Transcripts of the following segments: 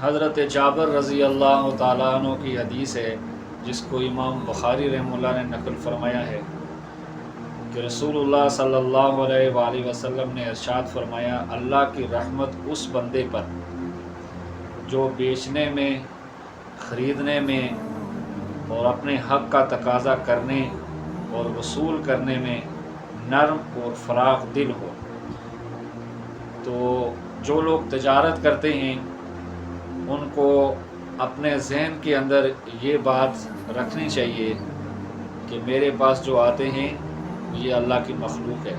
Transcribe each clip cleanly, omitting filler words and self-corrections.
حضرت جابر رضی اللہ تعالیٰ عنہ کی حدیث ہے، جس کو امام بخاری رحمہ اللہ نے نقل فرمایا ہے کہ رسول اللہ صلی اللہ علیہ وآلہ وسلم نے ارشاد فرمایا، اللہ کی رحمت اس بندے پر جو بیچنے میں، خریدنے میں اور اپنے حق کا تقاضا کرنے اور وصول کرنے میں نرم اور فراخ دل ہو۔ تو جو لوگ تجارت کرتے ہیں ان کو اپنے ذہن کے اندر یہ بات رکھنی چاہیے کہ میرے پاس جو آتے ہیں یہ اللہ کی مخلوق ہے،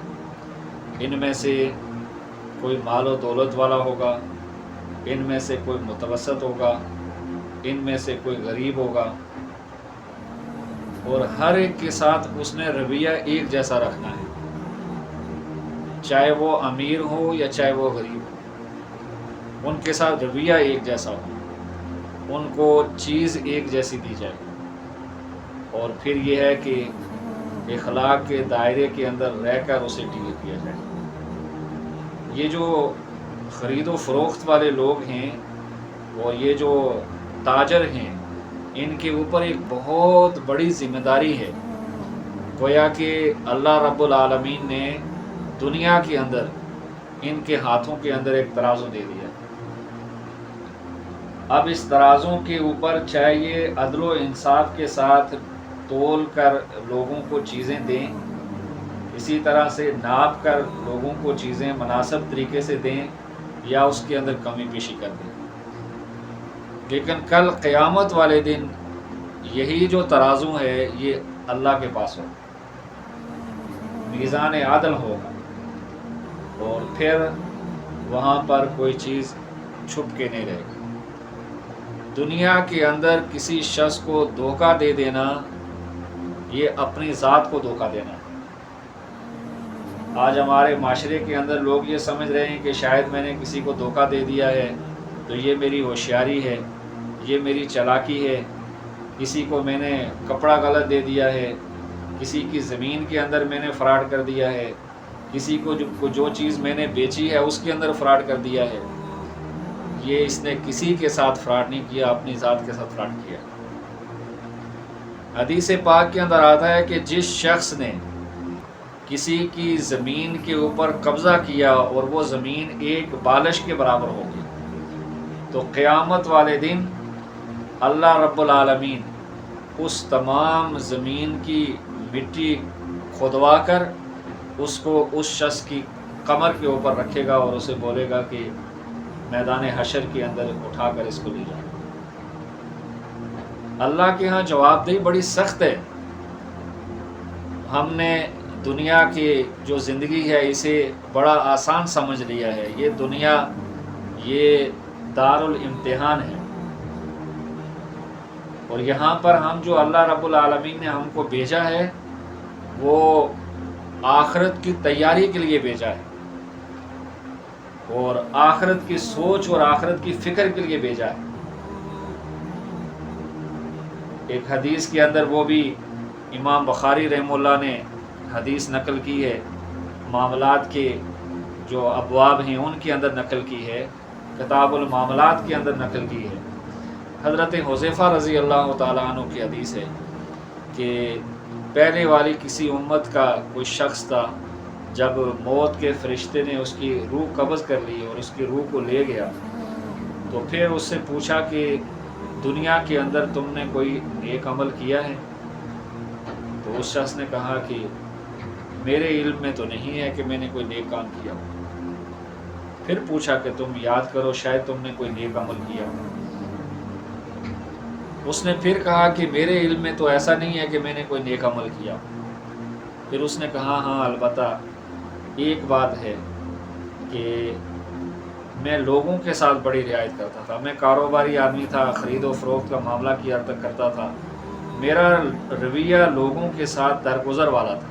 ان میں سے کوئی مال و دولت والا ہوگا، ان میں سے کوئی متوسط ہوگا، ان میں سے کوئی غریب ہوگا، اور ہر ایک کے ساتھ اس نے رویہ ایک جیسا رکھنا ہے، چاہے وہ امیر ہو یا چاہے وہ غریب ہو، ان کے ساتھ رویہ ایک جیسا ہو، ان کو چیز ایک جیسی دی جائے، اور پھر یہ ہے کہ اخلاق کے دائرے کے اندر رہ کر اسے ڈیل کیا جائے۔ یہ جو خرید و فروخت والے لوگ ہیں اور یہ جو تاجر ہیں، ان کے اوپر ایک بہت بڑی ذمہ داری ہے، گویا کہ اللہ رب العالمین نے دنیا کے اندر ان کے ہاتھوں کے اندر ایک ترازو دے دیا۔ اب اس ترازوں کے اوپر چاہیے عدل و انصاف کے ساتھ تول کر لوگوں کو چیزیں دیں، اسی طرح سے ناپ کر لوگوں کو چیزیں مناسب طریقے سے دیں یا اس کے اندر کمی بیشی کر دیں، لیکن کل قیامت والے دن یہی جو ترازو ہے یہ اللہ کے پاس ہوگا، میزان عدل ہوگا، اور پھر وہاں پر کوئی چیز چھپ کے نہیں رہے گی۔ دنیا کے اندر کسی شخص کو دھوکہ دے دینا یہ اپنی ذات کو دھوکہ دینا ہے۔ آج ہمارے معاشرے کے اندر لوگ یہ سمجھ رہے ہیں کہ شاید میں نے کسی کو دھوکہ دے دیا ہے تو یہ میری ہوشیاری ہے، یہ میری چالاکی ہے، کسی کو میں نے کپڑا غلط دے دیا ہے، کسی کی زمین کے اندر میں نے فراڈ کر دیا ہے، کسی کو جو چیز میں نے بیچی ہے اس کے اندر فراڈ کر دیا ہے۔ یہ اس نے کسی کے ساتھ فراڈ نہیں کیا، اپنی ذات کے ساتھ فراڈ کیا۔ حدیث پاک کے اندر آتا ہے کہ جس شخص نے کسی کی زمین کے اوپر قبضہ کیا اور وہ زمین ایک بالش کے برابر ہوگی، تو قیامت والے دن اللہ رب العالمین اس تمام زمین کی مٹی کھودوا کر اس کو اس شخص کی کمر کے اوپر رکھے گا اور اسے بولے گا کہ میدان حشر کے اندر اٹھا کر اس کو لے جائے۔ اللہ کے ہاں جواب دہی بڑی سخت ہے۔ ہم نے دنیا کی جو زندگی ہے اسے بڑا آسان سمجھ لیا ہے۔ یہ دنیا یہ دار الامتحان ہے، اور یہاں پر ہم جو اللہ رب العالمین نے ہم کو بھیجا ہے وہ آخرت کی تیاری کے لیے بھیجا ہے، اور آخرت کی سوچ اور آخرت کی فکر کے لیے بھیجا ہے۔ ایک حدیث کے اندر وہ بھی امام بخاری رحمہ اللہ نے حدیث نقل کی ہے، معاملات کے جو ابواب ہیں ان کے اندر نقل کی ہے، کتاب المعاملات کے اندر نقل کی ہے۔ حضرت حذیفہ رضی اللہ تعالیٰ عنہ کی حدیث ہے کہ پہلے والی کسی امت کا کوئی شخص تھا، جب موت کے فرشتے نے اس کی روح قبض کر لی اور اس کی روح کو لے گیا، تو پھر اس سے پوچھا کہ دنیا کے اندر تم نے کوئی نیک عمل کیا ہے؟ تو اس شخص نے کہا کہ میرے علم میں تو نہیں ہے کہ میں نے کوئی نیک کام کیا ہو۔ پھر پوچھا کہ تم یاد کرو، شاید تم نے کوئی نیک عمل کیا ہو۔ اس نے پھر کہا کہ میرے علم میں تو ایسا نہیں ہے کہ میں نے کوئی نیک عمل کیا ہو۔ پھر اس نے کہا ہاں البتہ ایک بات ہے کہ میں لوگوں کے ساتھ بڑی رعایت کرتا تھا، میں کاروباری آدمی تھا، خرید و فروخت کا معاملہ کیا تک کرتا تھا، میرا رویہ لوگوں کے ساتھ درگزر والا تھا،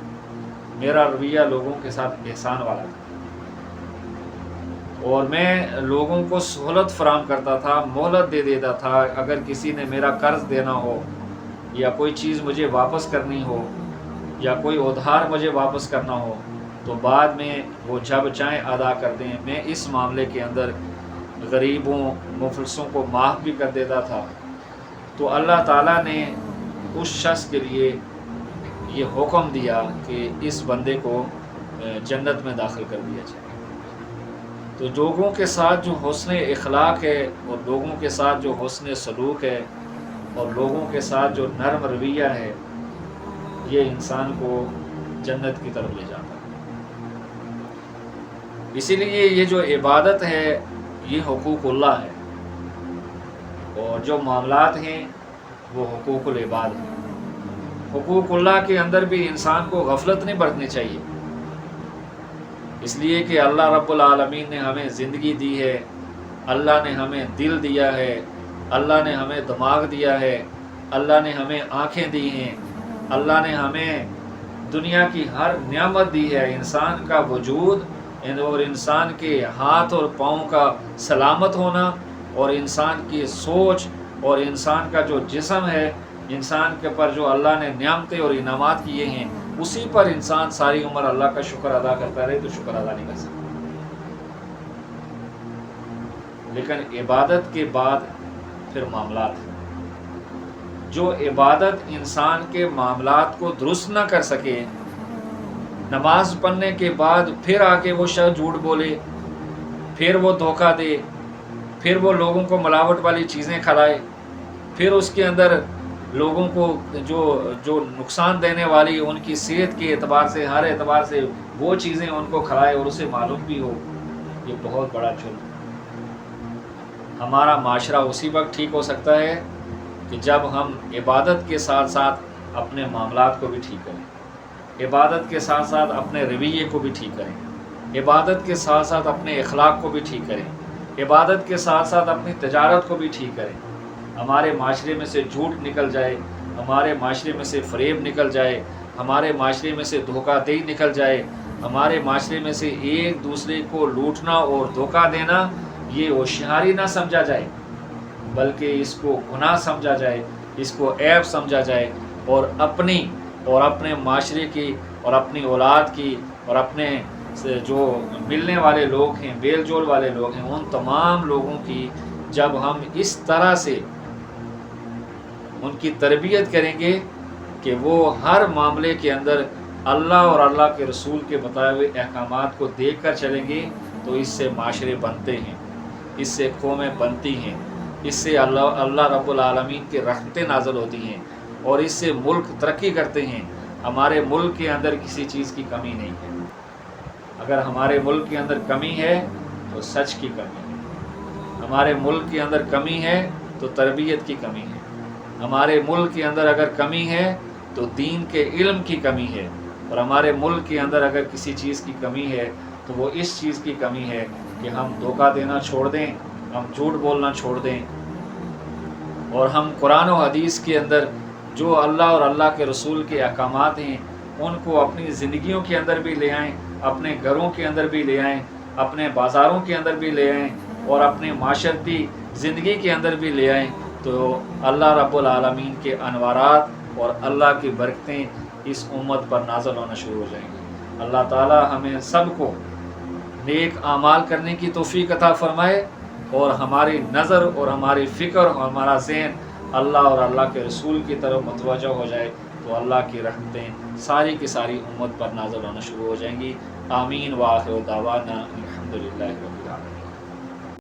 میرا رویہ لوگوں کے ساتھ احسان والا تھا، اور میں لوگوں کو سہولت فراہم کرتا تھا، مہلت دے دیتا تھا۔ اگر کسی نے میرا قرض دینا ہو یا کوئی چیز مجھے واپس کرنی ہو یا کوئی ادھار مجھے واپس کرنا ہو تو بعد میں وہ جب چاہیں ادا کر دیں۔ میں اس معاملے کے اندر غریبوں مفلسوں کو معاف بھی کر دیتا تھا، تو اللہ تعالیٰ نے اس شخص کے لیے یہ حکم دیا کہ اس بندے کو جنت میں داخل کر دیا جائے۔ تو لوگوں کے ساتھ جو حسن اخلاق ہے اور لوگوں کے ساتھ جو حسن سلوک ہے اور لوگوں کے ساتھ جو نرم رویہ ہے، یہ انسان کو جنت کی طرف لے جاتا ہے۔ اسی لیے یہ جو عبادت ہے یہ حقوق اللہ ہے، اور جو معاملات ہیں وہ حقوق العباد ہیں۔ حقوق اللہ کے اندر بھی انسان کو غفلت نہیں برتنی چاہیے، اس لیے کہ اللہ رب العالمین نے ہمیں زندگی دی ہے، اللہ نے ہمیں دل دیا ہے، اللہ نے ہمیں دماغ دیا ہے، اللہ نے ہمیں آنکھیں دی ہیں، اللہ نے ہمیں دنیا کی ہر نعمت دی ہے۔ انسان کا وجود اور انسان کے ہاتھ اور پاؤں کا سلامت ہونا، اور انسان کی سوچ اور انسان کا جو جسم ہے، انسان کے پر جو اللہ نے نعمتیں اور انعامات کیے ہیں، اسی پر انسان ساری عمر اللہ کا شکر ادا کرتا رہے تو شکر ادا نہیں کر سکتا۔ لیکن عبادت کے بعد پھر معاملات، جو عبادت انسان کے معاملات کو درست نہ کر سکے، نماز پڑھنے کے بعد پھر آ کے وہ شخص جھوٹ بولے، پھر وہ دھوکہ دے، پھر وہ لوگوں کو ملاوٹ والی چیزیں کھلائے، پھر اس کے اندر لوگوں کو جو نقصان دینے والی ان کی صحت کے اعتبار سے، ہر اعتبار سے وہ چیزیں ان کو کھلائے اور اسے معلوم بھی ہو، یہ بہت بڑا جرم ہے۔ ہمارا معاشرہ اسی وقت ٹھیک ہو سکتا ہے کہ جب ہم عبادت کے ساتھ ساتھ اپنے معاملات کو بھی ٹھیک کریں، عبادت کے ساتھ ساتھ اپنے رویے کو بھی ٹھیک کریں، عبادت کے ساتھ ساتھ اپنے اخلاق کو بھی ٹھیک کریں، عبادت کے ساتھ ساتھ اپنی تجارت کو بھی ٹھیک کریں۔ ہمارے معاشرے میں سے جھوٹ نکل جائے، ہمارے معاشرے میں سے فریب نکل جائے، ہمارے معاشرے میں سے دھوکہ دہی نکل جائے، ہمارے معاشرے میں سے ایک دوسرے کو لوٹنا اور دھوکہ دینا یہ ہوشیاری نہ سمجھا جائے، بلکہ اس کو گناہ سمجھا جائے، اس کو عیب سمجھا جائے، اور اپنے معاشرے کی اور اپنی اولاد کی اور اپنے جو ملنے والے لوگ ہیں، بیل جول والے لوگ ہیں، ان تمام لوگوں کی جب ہم اس طرح سے ان کی تربیت کریں گے کہ وہ ہر معاملے کے اندر اللہ اور اللہ کے رسول کے بتائے ہوئے احکامات کو دیکھ کر چلیں گے، تو اس سے معاشرے بنتے ہیں، اس سے قومیں بنتی ہیں، اس سے اللہ رب العالمین کی رحمتیں نازل ہوتی ہیں، اور اس سے ملک ترقی کرتے ہیں۔ ہمارے ملک کے اندر کسی چیز کی کمی نہیں ہے۔ اگر ہمارے ملک کے اندر کمی ہے تو سچ کی کمی ہے، ہمارے ملک کے اندر کمی ہے تو تربیت کی کمی ہے، ہمارے ملک کے اندر اگر کمی ہے تو دین کے علم کی کمی ہے، اور ہمارے ملک کے اندر اگر کسی چیز کی کمی ہے تو وہ اس چیز کی کمی ہے کہ ہم دھوکہ دینا چھوڑ دیں، ہم جھوٹ بولنا چھوڑ دیں، اور ہم قرآن و حدیث کے اندر جو اللہ اور اللہ کے رسول کے احکامات ہیں ان کو اپنی زندگیوں کے اندر بھی لے آئیں، اپنے گھروں کے اندر بھی لے آئیں، اپنے بازاروں کے اندر بھی لے آئیں، اور اپنے معاشرتی زندگی کے اندر بھی لے آئیں، تو اللہ رب العالمین کے انوارات اور اللہ کی برکتیں اس امت پر نازل ہونا شروع ہو جائیں گی۔ اللہ تعالی ہمیں سب کو نیک اعمال کرنے کی توفیق عطا فرمائے، اور ہماری نظر اور ہماری فکر اور ہمارا ذہن اللہ اور اللہ کے رسول کی طرف متوجہ ہو جائے، تو اللہ کی رحمتیں ساری کی ساری امت پر نازل ہونا شروع ہو جائیں گی۔ آمین وآخر دعوانا الحمدللہ۔